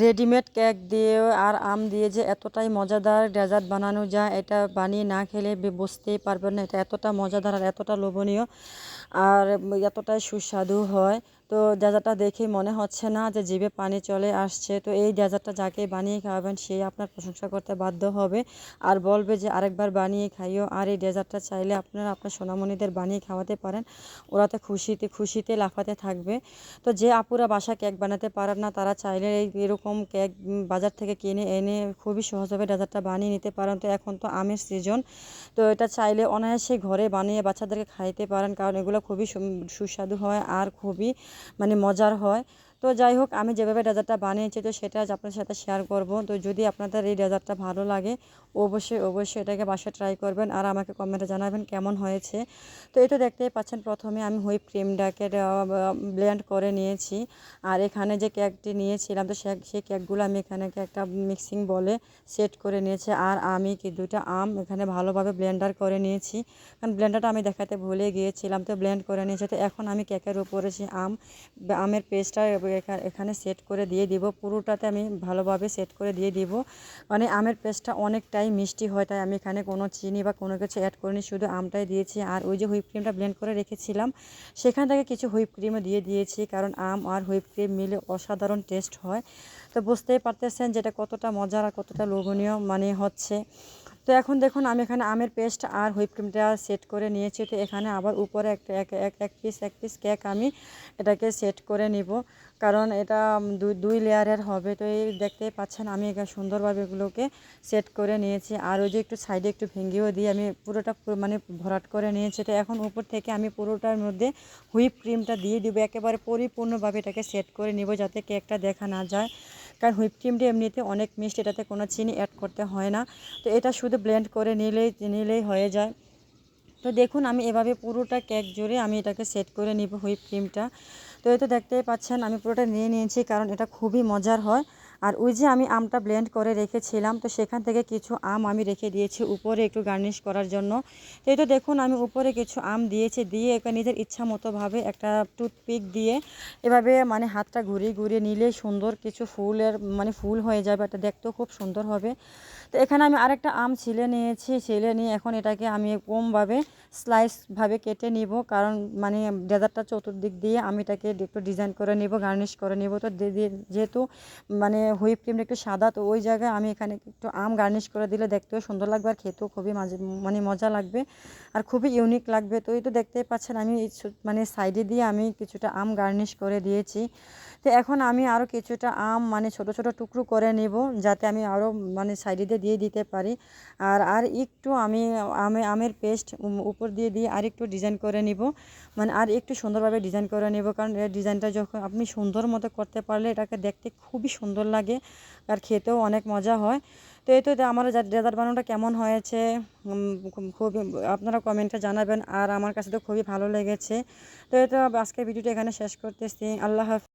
Readymade cake দিয়ে আর আম দিয়ে যে এতটাই মজাদার ডেজার্ট বানানো যায়, এটা বানিয়ে না খেলে বুঝতেই পারবেন না এটা এতটা মজাদার আর এতটা লোভনীয় আর এতটাই সুস্বাদু হয়। তো ডেজার্টটা দেখেই মনে হচ্ছে না যে জিভে পানি চলে আসছে। তো এই ডেজার্টটা যাকে বানিয়ে খাওয়াবেন সেই আপনার প্রশংসা করতে বাধ্য হবে আর বলবে যে আরেকবার বানিয়ে খাইও। আর এই ডেজার্টটা চাইলে আপনারা আপনার সোনামণিদের বানিয়ে খাওয়াতে পারেন, ওরা তো খুশিতে খুশিতে লাফাতে থাকবে। তো যে আপুরা বাসা কেক বানাতে পারেন না তারা চাইলে এরকম কেক বাজার থেকে কিনে এনে খুবই সহজভাবে ডেজার্টটা বানিয়ে নিতে পারেন। তো এখন তো আমের সিজন, তো এটা চাইলে অনায়াসে ঘরে বানিয়ে বাচ্চাদেরকে খাইতে পারেন, কারণ এগুলো খুবই সুস্বাদু হয় আর খুবই মজার হয়। তো যাই হোক, আমি যেভাবে ডেজার্টটা বানিয়েছি তো সেটা আজ আপনাদের সাথে শেয়ার করব। তো যদি আপনাদের এই ডেজার্টটা ভালো লাগে অবশ্যই অবশ্যই এটাকে বাসায় ট্রাই করবেন আর আমাকে কমেন্টে জানাবেন কেমন হয়েছে। তো এই তো দেখতেই পাচ্ছেন, প্রথমে আমি হুইপ ক্রিমটাকে ব্লেন্ড করে নিয়েছি। আর এখানে যে কেকটি নিয়েছিলাম তো সেই কেকগুলো আমি এখানে একটা মিক্সিং বলে সেট করে নিয়েছি। আর আমি দুইটা আম এখানে ভালোভাবে ব্লেন্ডার করে নিয়েছি, কারণ ব্লেন্ডারটা আমি দেখাতে ভুলে গিয়েছিলাম। তো ব্লেন্ড করে নিয়েছি। তো এখন আমি কেকের উপরে সেই আমের পেস্টটা এখানে সেট করে দিয়ে দিব, পুরোটাতে আমি ভালোভাবে সেট করে দিয়ে দিব। আমের পেস্টটা অনেকটাই মিষ্টি হয়, তাই আমি এখানে কোনো চিনি বা কোনো কিছু অ্যাড করিনি, শুধু আমটাই দিয়েছি। আর ওই যে হুইপ ক্রিমটা ব্লেন্ড করে রেখেছিলাম সেখান থেকে কিছু হুইপ ক্রিমও দিয়ে দিয়েছি, কারণ আম আর হুইপ ক্রিম মিলে অসাধারণ টেস্ট হয়। তো বুঝতেই পারতেছেন যেটা কতটা মজার আর কতটা লোভনীয় হচ্ছে। তো এখন দেখুন, আমি এখানে আমের পেস্ট আর হুইপ ক্রিমটা সেট করে নিয়েছি। তো এখানে আবার উপরে একটা এক পিস কেক আমি এটাকে সেট করে নিব, কারণ এটা দুই লেয়ারের হবে। তো এই দেখতেই পাচ্ছেন আমি এখানে সুন্দরভাবে এগুলোকে সেট করে নিয়েছি। আর ওই যে একটু সাইডে একটু ভেঙেও দিয়ে আমি পুরোটা ভরাট করে নিয়েছি। তো এখন উপর থেকে আমি পুরোটার মধ্যে হুইপ ক্রিমটা দিয়ে দিব, একেবারে পরিপূর্ণভাবে এটাকে সেট করে নিব যাতে কেকটা দেখা না যায়, কারণ হুইপ ক্রিমটা এমনিতে অনেক মিষ্টি, এটাতে কোনো চিনি অ্যাড করতে হয় না। তো এটা শুধু ব্লেন্ড করে নিলেই হয়ে যায়। তো দেখুন, আমি এভাবে পুরোটা কেক জুড়ে আমি এটাকে সেট করে নিব হুইপ ক্রিমটা। তো এই তো দেখতেই পাচ্ছেন আমি পুরোটা নিয়ে নিয়েছি, কারণ এটা খুবই মজার হয়। আর ওই যে আমি আমটা ব্লেন্ড করে রেখেছিলাম তো সেখান থেকে কিছু আম আমি রেখে দিয়েছি উপরে একটু গার্নিশ করার জন্য। তো এই তো দেখুন, আমি উপরে কিছু আম দিয়েছি, দিয়ে নিজের ইচ্ছা মতোভাবে একটা টুথপিক দিয়ে এভাবে হাতটা ঘুরিয়ে ঘুরিয়ে নিলে সুন্দর কিছু ফুলের ফুল হয়ে যাবে, এটা দেখতেও খুব সুন্দর হবে। তো এখানে আমি আরেকটা আম ছিলে নিয়েছি, ছিলে নিয়ে এখন এটাকে আমি কমভাবে স্লাইসভাবে কেটে নিব, কারণ ডেজার্টটা চতুর্দিক দিয়ে আমি এটাকে একটু ডিজাইন করে নিব, গার্নিশ করে নিব। তো যেহেতু হুইপ ক্রিমটা একটু সাদা, তো ওই জায়গায় আমি এখানে একটু আম গার্নিশ করে দিলে দেখতেও সুন্দর লাগবে আর খেতেও খুবই মজা লাগবে আর খুবই ইউনিক লাগবে। তো এই তো দেখতেই পাচ্ছেন আমি সাইডে দিয়ে আমি কিছুটা আম গার্নিশ করে দিয়েছি। তো এখন আমি আরও কিছুটা আম ছোট ছোট টুকরো করে নেব, যাতে আমি আরও সাইডে দিয়ে দিতে পারি। আর একটু আমি আমের পেস্ট উপর দিয়ে আর একটু ডিজাইন করে নিব, আর একটু সুন্দরভাবে ডিজাইন করে নেব, কারণ এর ডিজাইনটা যখন আপনি সুন্দর মতো করতে পারলে এটাকে দেখতে খুবই সুন্দর লাগে আর খেতেও অনেক মজা হয়। তো এই তো আমার ডেজার্ট বানানোটা কেমন হয়েছে খুবই আপনারা কমেন্টে জানাবেন, আর আমার কাছে তো খুবই ভালো লেগেছে। তো এই তো আজকের ভিডিওটা এখানে শেষ করতেছি। আল্লাহ হাফেজ।